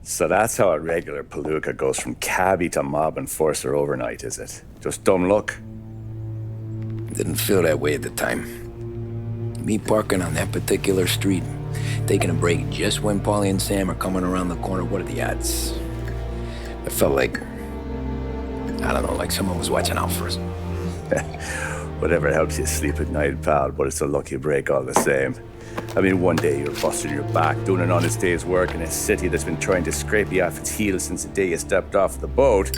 So that's how a regular palooka goes from cabbie to mob enforcer overnight, is it? Just dumb luck? Didn't feel that way at the time. Me parking on that particular street, taking a break just when Paulie and Sam are coming around the corner, what are the odds? It felt like, I don't know, like someone was watching out for us. Whatever helps you sleep at night, pal, but it's a lucky break all the same. I mean, one day you're busting your back, doing an honest day's work in a city that's been trying to scrape you off its heels since the day you stepped off the boat,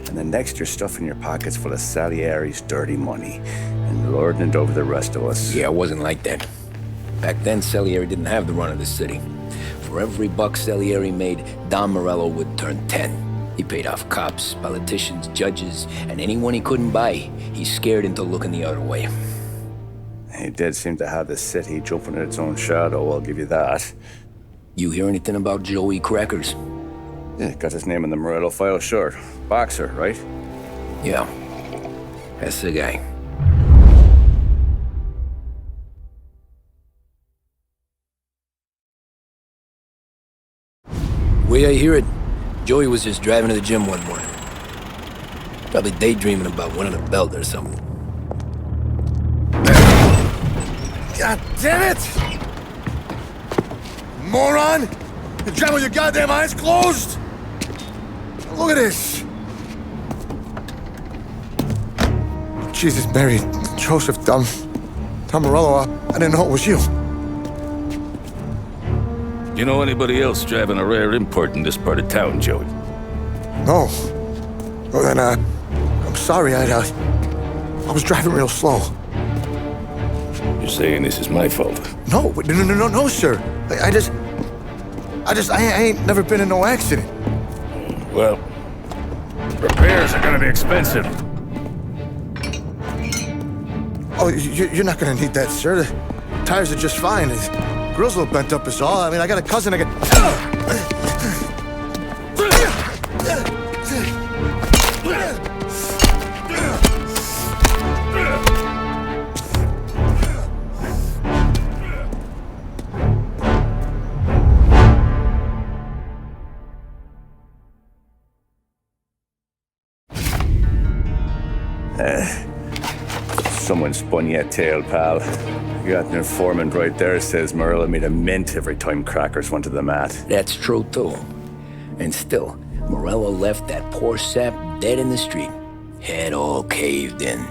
and the next you're stuffing your pockets full of Salieri's dirty money and lording it over the rest of us. Yeah, it wasn't like that. Back then, Salieri didn't have the run of the city. For every buck Salieri made, Don Morello would turn 10. He paid off cops, politicians, judges, and anyone he couldn't buy, he scared into looking the other way. He did seem to have the city jumping at its own shadow, I'll give you that. You hear anything about Joey Crackers? Yeah, got his name in the Morello file, sure. Boxer, right? Yeah, that's the guy. Way I hear it, Joey was just driving to the gym one morning. Probably daydreaming about winning a belt or something. God damn it! Moron! You drive with your goddamn eyes closed? Look at this! Jesus, Mary, Joseph, Tom Morello, I didn't know it was you. You know anybody else driving a rare import in this part of town, Joey? No. Well then, I'm sorry, I was driving real slow. You're saying this is my fault? No, sir. I ain't never been in no accident. Well, repairs are gonna be expensive. Oh, you're not gonna need that, sir. The tires are just fine. The grill's a little bent up is all. I mean, I got a cousin I can... Someone spun you a tale, pal. You got an informant right there says Morello made a mint every time Crackers went to the mat. That's true, too. And still, Morello left that poor sap dead in the street. Head all caved in.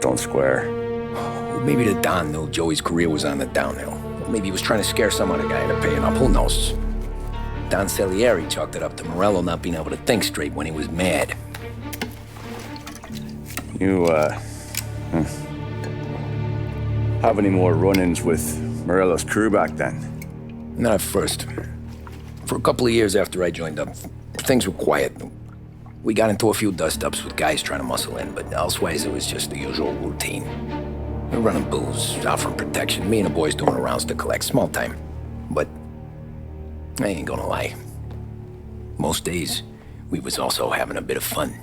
Don't square. Well, maybe the Don knew Joey's career was on the downhill. Or maybe he was trying to scare some other guy into paying up. Who knows? Don Salieri chalked it up to Morello not being able to think straight when he was mad. You, have any more run-ins with Morello's crew back then? Not at first. For a couple of years after I joined up, things were quiet. We got into a few dust-ups with guys trying to muscle in, but elsewise it was just the usual routine. We're running booze, offering protection, me and the boys doing rounds to collect, small time. But I ain't gonna lie. Most days, we was also having a bit of fun.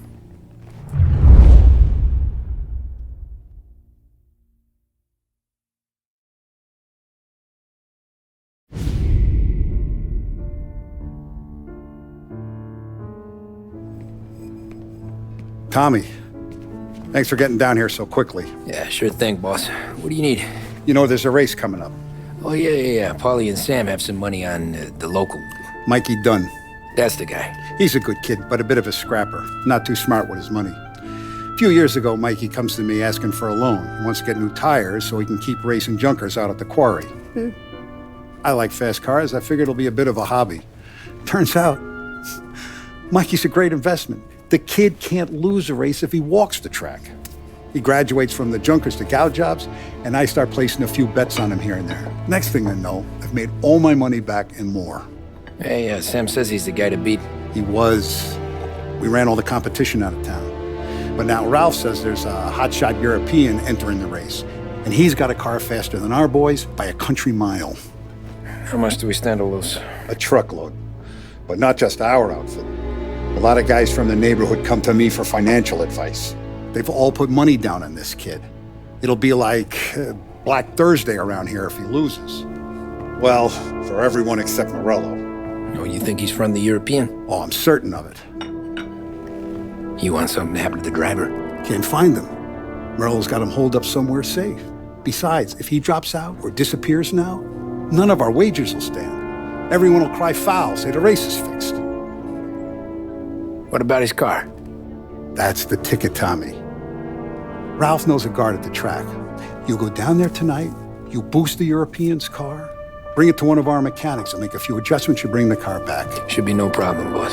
Tommy, thanks for getting down here so quickly. Yeah, sure thing, boss. What do you need? You know, there's a race coming up. Oh, yeah. Paulie and Sam have some money on the local. Mikey Dunn. That's the guy. He's a good kid, but a bit of a scrapper. Not too smart with his money. A few years ago, Mikey comes to me asking for a loan. He wants to get new tires so he can keep racing junkers out at the quarry. I like fast cars. I figured it'll be a bit of a hobby. Turns out, Mikey's a great investment. The kid can't lose a race if he walks the track. He graduates from the junkers to gal jobs, and I start placing a few bets on him here and there. Next thing I know, I've made all my money back and more. Hey, Sam says he's the guy to beat. He was. We ran all the competition out of town. But now Ralph says there's a hotshot European entering the race. And he's got a car faster than our boys by a country mile. How much do we stand to lose? A truckload. But not just our outfit. A lot of guys from the neighborhood come to me for financial advice. They've all put money down on this kid. It'll be like Black Thursday around here if he loses. Well, for everyone except Morello. Oh, you think he's from the European? Oh, I'm certain of it. You want something to happen to the driver? Can't find him. Morello's got him holed up somewhere safe. Besides, if he drops out or disappears now, none of our wagers will stand. Everyone will cry foul, say the race is fixed. What about his car? That's the ticket, Tommy. Ralph knows a guard at the track. You go down there tonight, you boost the European's car, bring it to one of our mechanics, and make a few adjustments, you bring the car back. Should be no problem, boss.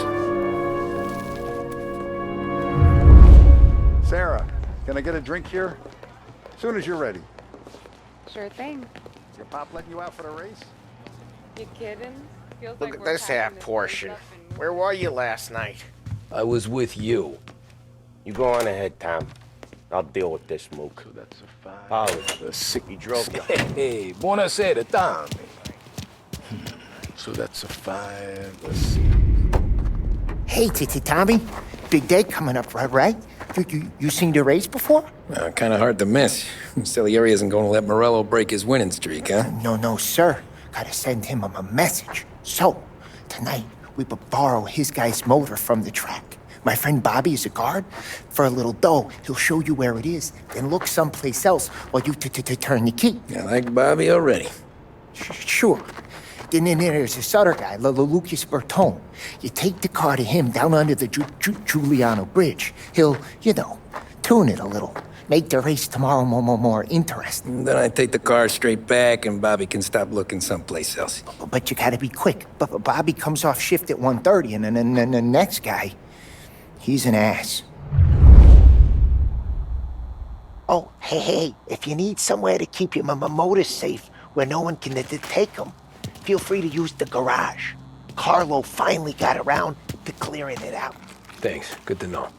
Sarah, can I get a drink here? As soon as you're ready. Sure thing. Your pop letting you out for the race? You kidding? Feels Look like at we're this packing half place portion. up and Where were you last night? I was with you. You go on ahead, Tom. I'll deal with this mook. So that's a 5. Polly, he drove you. Hey, buonasera, Tommy. So that's a 5. Let's see. Hey, Tommy. Big day coming up, right? You seen the race before? Kind of hard to miss. Salieri isn't going to let Morello break his winning streak, huh? No, sir. Gotta send him a message. So, tonight, we borrow his guy's motor from the track. My friend Bobby is a guard. For a little dough, he'll show you where it is, then look someplace else while you turn the key. I like Bobby already. Sure. Then there's this other guy, Lucas Bertone. You take the car to him down under the Giuliano Bridge. He'll, tune it a little. Make the race tomorrow more interesting. Then I take the car straight back and Bobby can stop looking someplace else. But you gotta be quick. But Bobby comes off shift at 1:30, and then the next guy, he's an ass. Oh, hey, if you need somewhere to keep your motor safe where no one can take them, feel free to use the garage. Carlo finally got around to clearing it out. Thanks. Good to know.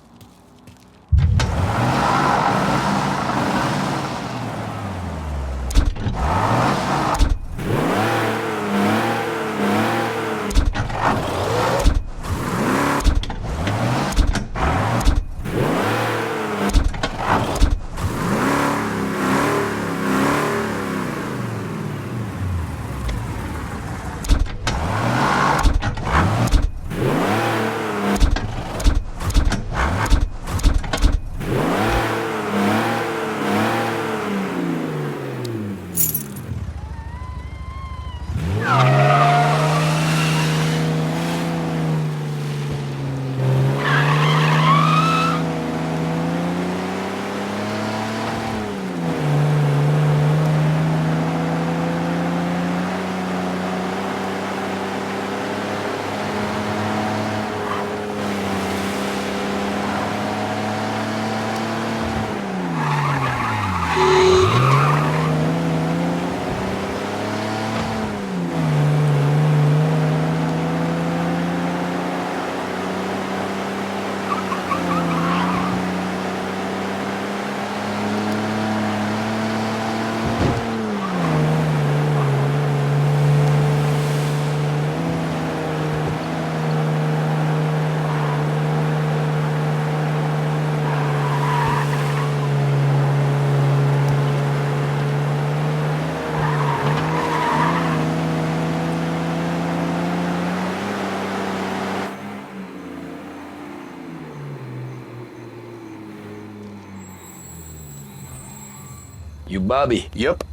You Bobby? Yep.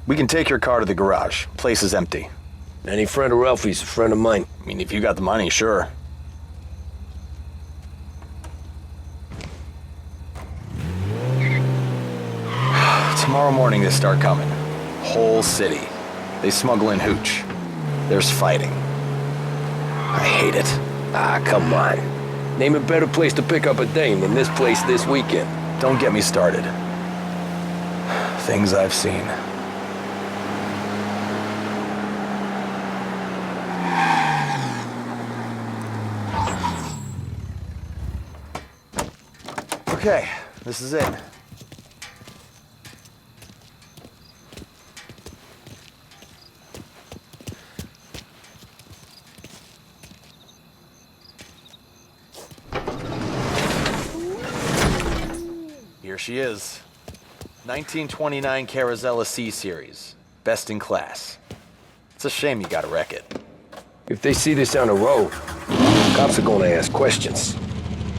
We can take your car to the garage. Place is empty. Any friend of Ralphie's, a friend of mine. I mean, if you got the money, sure. Tomorrow morning they start coming. Whole city. They smuggle in hooch. There's fighting. I hate it. Ah, come on. Name a better place to pick up a dame than this place this weekend. Don't get me started. Things I've seen. Okay, this is it. Here she is. 1929 Carazella C Series. Best in class. It's a shame you gotta wreck it. If they see this on the road, cops are gonna ask questions.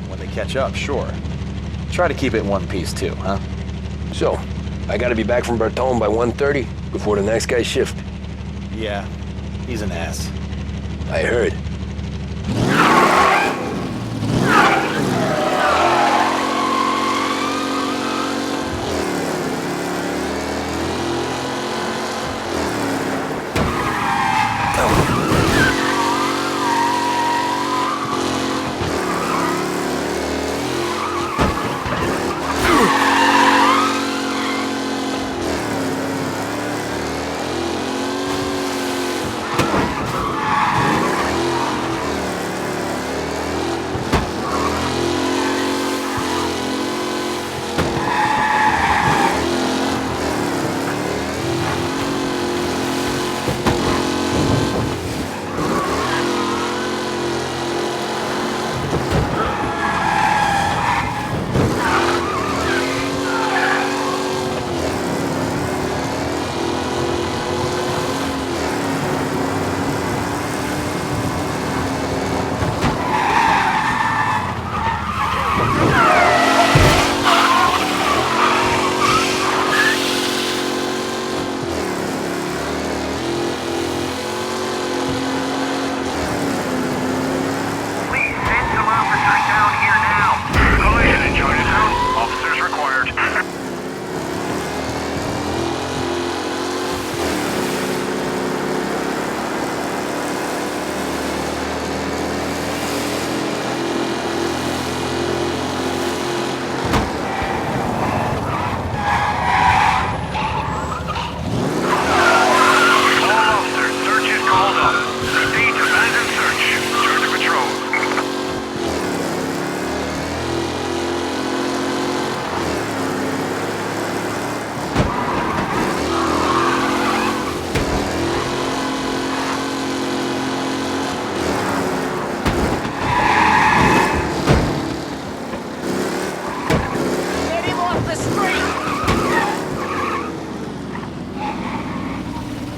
When they catch up, sure. Try to keep it in one piece too, huh? So, I gotta be back from Bertone by 1:30 before the next guy's shift. Yeah, he's an ass. I heard.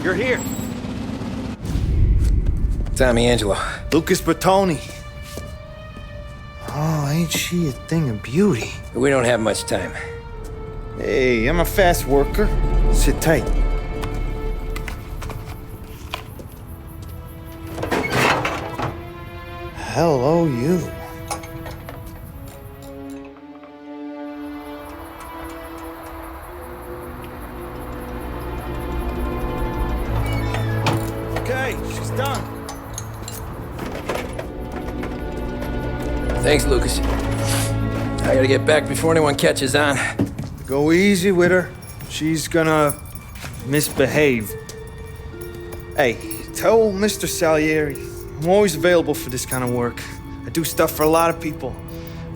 You're here. Tommy Angelo. Lucas Bertoni. Oh, ain't she a thing of beauty? We don't have much time. Hey, I'm a fast worker. Sit tight. Hello, you. Okay, she's done. Thanks, Lucas. I gotta get back before anyone catches on. Go easy with her. She's gonna misbehave. Hey, tell Mr. Salieri I'm always available for this kind of work. I do stuff for a lot of people,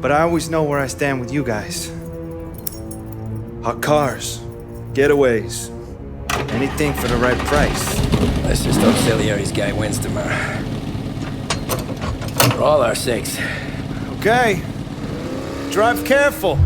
but I always know where I stand with you guys. Hot cars, getaways, anything for the right price. Let's just hope Salieri's guy wins tomorrow. For all our sakes. Okay. Drive careful.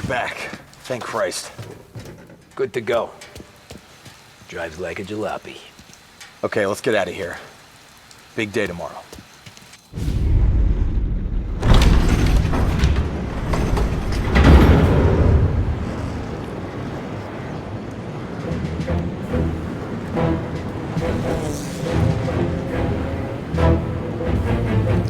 back. Thank Christ. Good to go. Drives like a jalopy. Okay, let's get out of here. Big day tomorrow.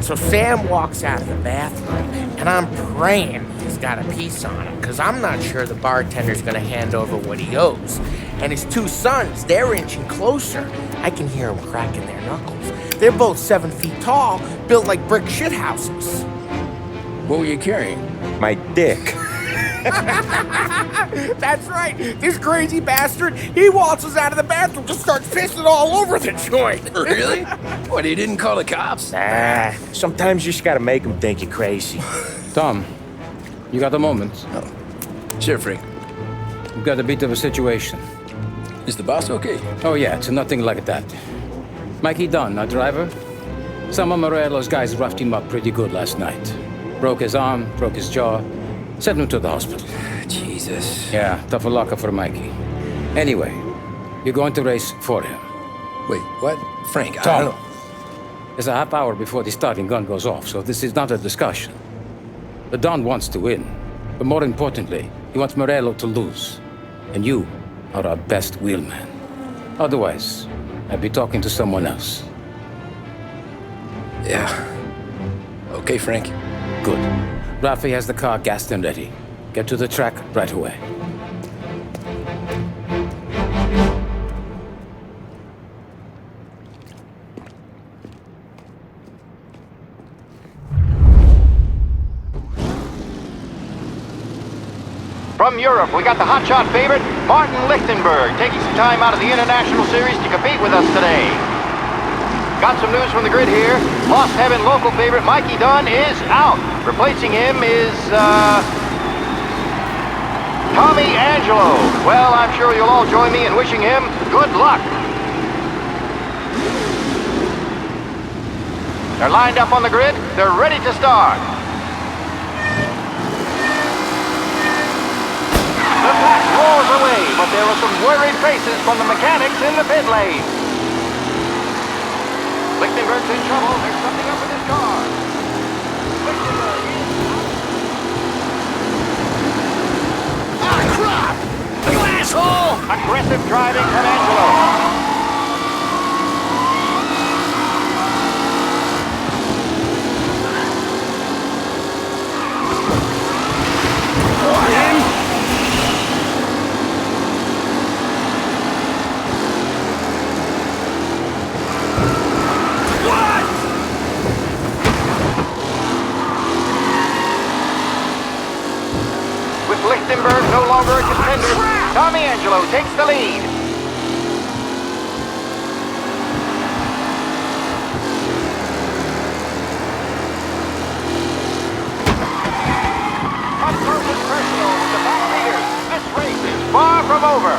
So Sam walks out of the bathroom, and I'm praying he's got a piece on him, because I'm not sure the bartender's gonna hand over what he owes. And his two sons, they're inching closer. I can hear them cracking their knuckles. They're both 7 feet tall, built like brick shithouses. What were you carrying? My dick. That's right. This crazy bastard, he waltzes out of the bathroom, just starts pissing all over the joint. Really? What, he didn't call the cops? Nah, sometimes you just gotta make them think you're crazy. Tom, you got a moment? Sure, Frank. We've got a bit of a situation. Is the boss okay? Oh yeah, it's nothing like that. Mikey Dunn, our driver. Some of Morello's guys roughed him up pretty good last night. Broke his arm, broke his jaw. Sent him to the hospital. Jesus. Yeah, tough luck for Mikey. Anyway, you're going to race for him. Wait, what? Frank, I Tom, don't... there's a half hour before the starting gun goes off, so this is not a discussion. The Don wants to win, but more importantly, he wants Morello to lose. And you are our best wheelman. Otherwise, I'd be talking to someone else. Yeah. Okay, Frank. Good. Rafi has the car gassed and ready. Get to the track right away. From Europe, we got the hotshot favorite, Martin Lichtenberg, taking some time out of the International Series to compete with us today. Got some news from the grid here. Lost Heaven local favorite Mikey Dunn is out. Replacing him is, Tommy Angelo. Well, I'm sure you'll all join me in wishing him good luck. They're lined up on the grid. They're ready to start. The pack roars away, but there are some worried faces from the mechanics in the pit lane. Lichtenberg's in trouble. There's something up with his car. Lichtenberg is... Ah, crap! You asshole! Aggressive driving from Angelo. Lichtenberg no longer a contender. Tommy Angelo takes the lead. Up close and personal with the back leaders. This race is far from over.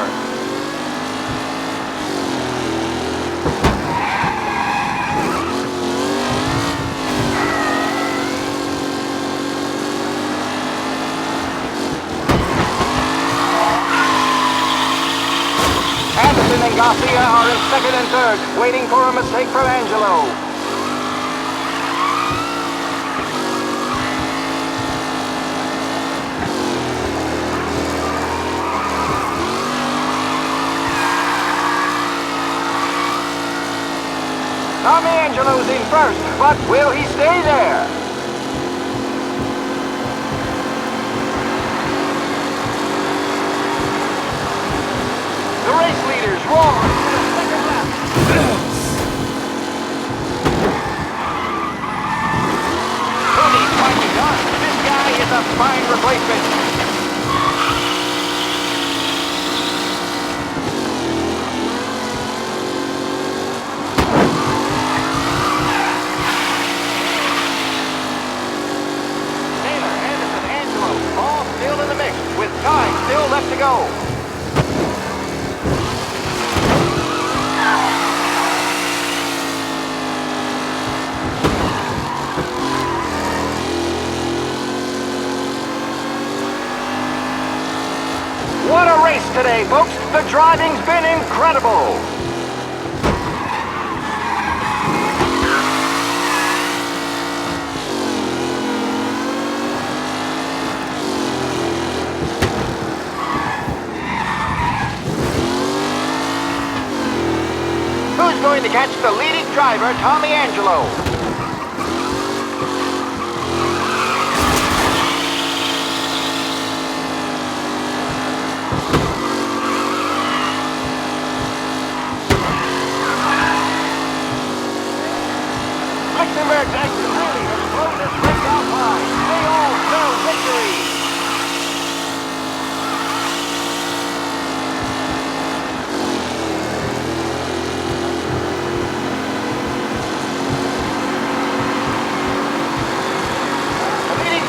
And Garcia are in second and third, waiting for a mistake from Angelo. Tommy Angelo's in first, but will he stay there? The race leaders roar into the second lap. Who needs Mikey Dunn? This guy is a fine replacement. Taylor, Anderson, Angelo, all still in the mix, with time still left to go. What a race today, folks! The driving's been incredible! Who's going to catch the leading driver, Tommy Angelo? Lichtenberg's action really has blown this race out wide. They all spell victory.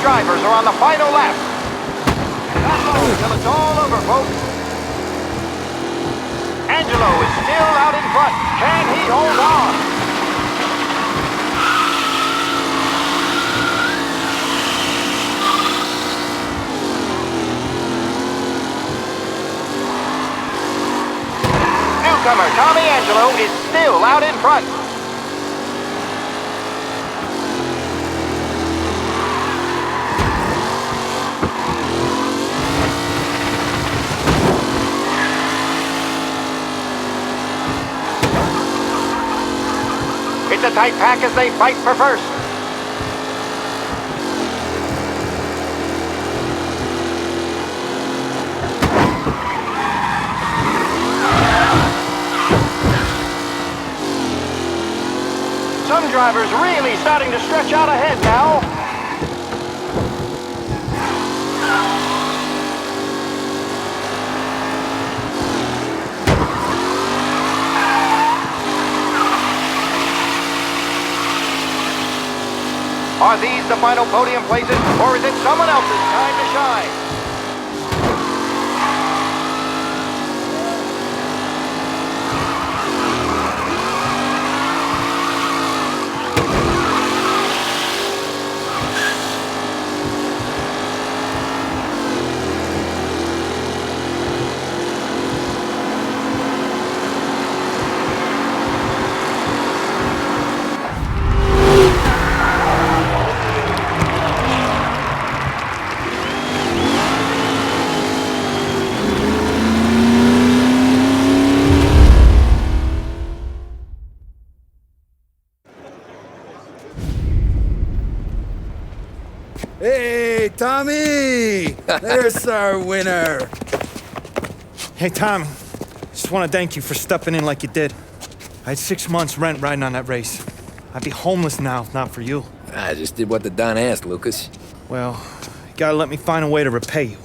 Drivers are on the final lap. That's all until it's all over, folks. Angelo is still out in front. Can he hold on? Newcomer Tommy Angelo is still out in front. It's a tight pack as they fight for first. Some drivers really starting to stretch out ahead now. Are these the final podium places, or is it someone else's time to shine? Hey, Tommy! There's our winner. Hey, Tommy. Just want to thank you for stepping in like you did. I had 6 months rent riding on that race. I'd be homeless now if not for you. I just did what the Don asked, Lucas. Well, you gotta let me find a way to repay you.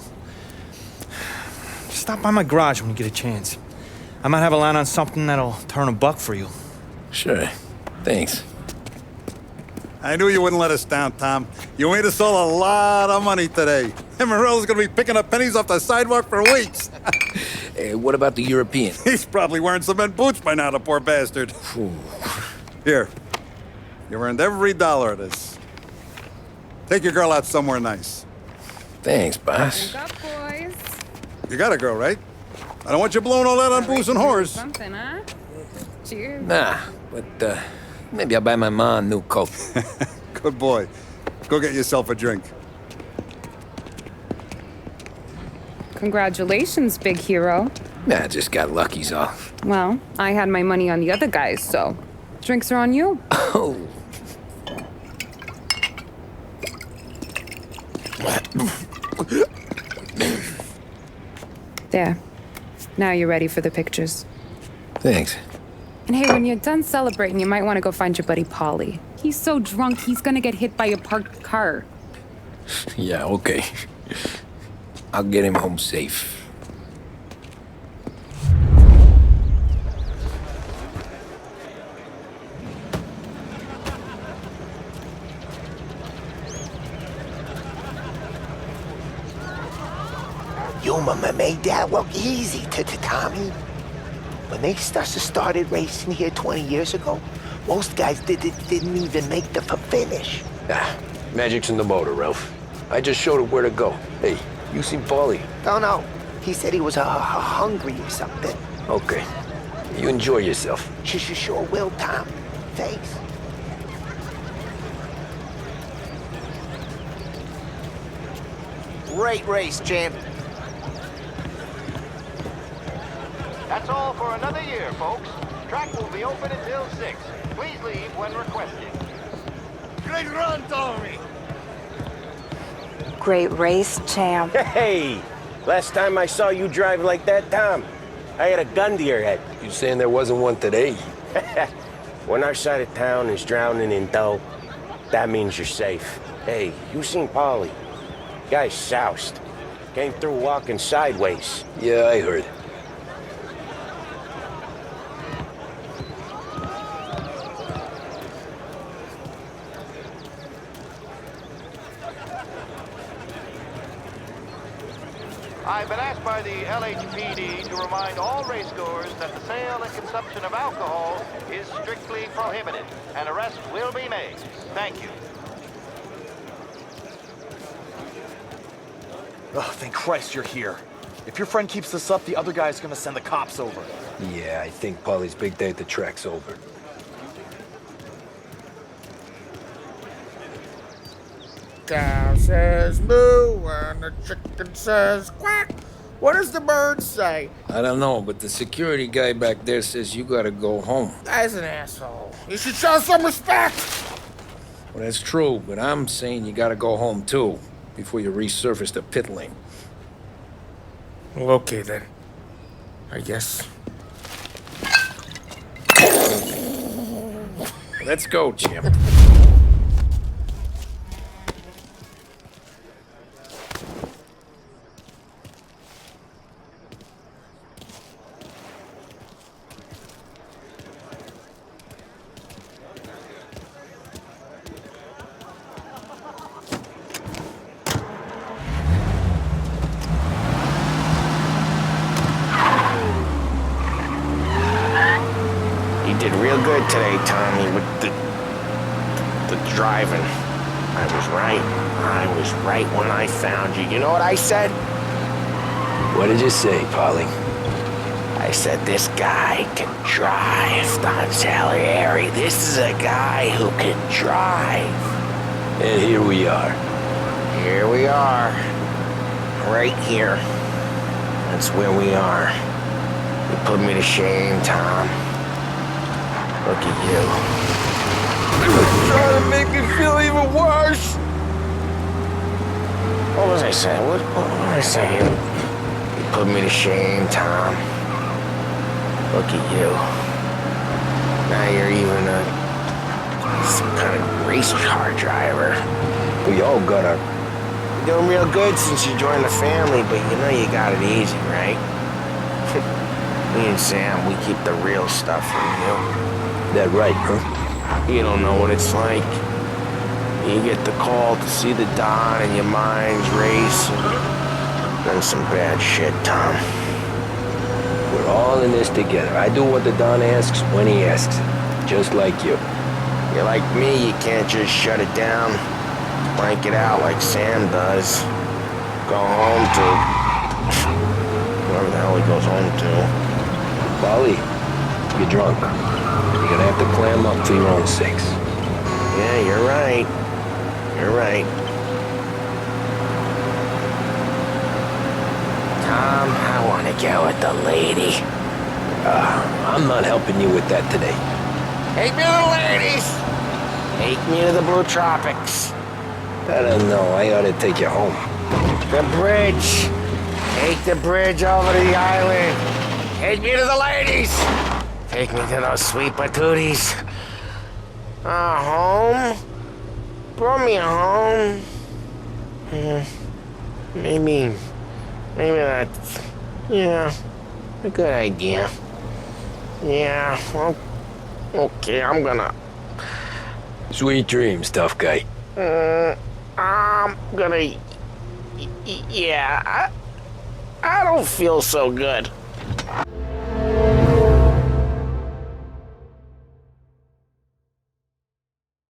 Stop by my garage when you get a chance. I might have a line on something that'll turn $1 for you. Sure. Thanks. I knew you wouldn't let us down, Tom. You made us all a lot of money today. And Morello's gonna be picking up pennies off the sidewalk for weeks. Hey, what about the European? He's probably wearing cement boots by now, the poor bastard. Here. You earned every dollar of this. Take your girl out somewhere nice. Thanance, boss. Wake up, boys. You got a girl, right? I don't want you blowing all that on booze and whores. Something, huh? Cheers. Nah, but maybe I'll buy my ma a new coat. Good boy. Go get yourself a drink. Congratulations, big hero. Nah, just got lucky's all. Well, I had my money on the other guys, so drinks are on you. Oh. There. Now you're ready for the pictures. Thanks. And hey, when you're done celebrating, you might want to go find your buddy Paulie. He's so drunk, he's gonna get hit by a parked car. Yeah, okay. I'll get him home safe. Your mama made that look easy to Tommy. When they started racing here 20 years ago, most guys didn't even make the finish. Ah, magic's in the motor, Ralph. I just showed it where to go. Hey, you seen Paulie? Oh, no. He said he was hungry or something. Okay. You enjoy yourself. Sure will, Tom. Thanks. Great race, champ. That's all for another year, folks. Track will be open until 6. Please leave when requested. Great run, Tommy! Great race, champ. Hey! Last time I saw you drive like that, Tom, I had a gun to your head. You saying there wasn't one today? When our side of town is drowning in dough, that means you're safe. Hey, you seen Paulie? Guy's soused. Came through walking sideways. Yeah, I heard. I've been asked by the LHPD to remind all racegoers that the sale and consumption of alcohol is strictly prohibited. An arrest will be made. Thank you. Oh, thank Christ you're here. If your friend keeps this up, the other guy's gonna send the cops over. Yeah, I think Paulie's big day at the track's over. Cow says moo and the chicken says quack. What does the bird say? I don't know, but the security guy back there says you gotta go home. Guy's an asshole. You should show some respect. Well, that's true, but I'm saying you gotta go home too, before you resurface the pit lane. Well, okay then. I guess. Let's go, champ. You did real good today, Tommy, with the driving. I was right. I was right when I found you. You know what I said? What did you say, Paulie? I said, this guy can drive, Don Salieri. This is a guy who can drive. And here we are. Here we are. Right here. That's where we are. You put me to shame, Tom. Look at you. You're trying to make me feel even worse. What was I saying? What was I saying? You put me to shame, Tom. Look at you. Now you're even some kind of race car driver. We all got our... You're doing real good since you joined the family, but you know you got it easy, right? Me and Sam, we keep the real stuff from you. That right, huh? You don't know what it's like. You get the call to see the Don and your mind's race, and then some bad shit, Tom. We're all in this together. I do what the Don asks when he asks it. Just like you. You're like me, you can't just shut it down, blank it out like Sam does. Go home to... whoever the hell he goes home to. Paulie, you're drunk. You're gonna have to clam up for your own sakes. Yeah, you're right. You're right. Tom, I want to go with the lady. I'm not helping you with that today. Take me to the ladies! Take me to the Blue Tropics. I don't know. I ought to take you home. The bridge. Take the bridge over to the island. Take me to the ladies. Take me to those sweet patooties. Home? Brought me home. Maybe that's, yeah, a good idea. Yeah, well, okay, I'm gonna... Sweet dreams, tough guy. I'm gonna... Yeah, I don't feel so good.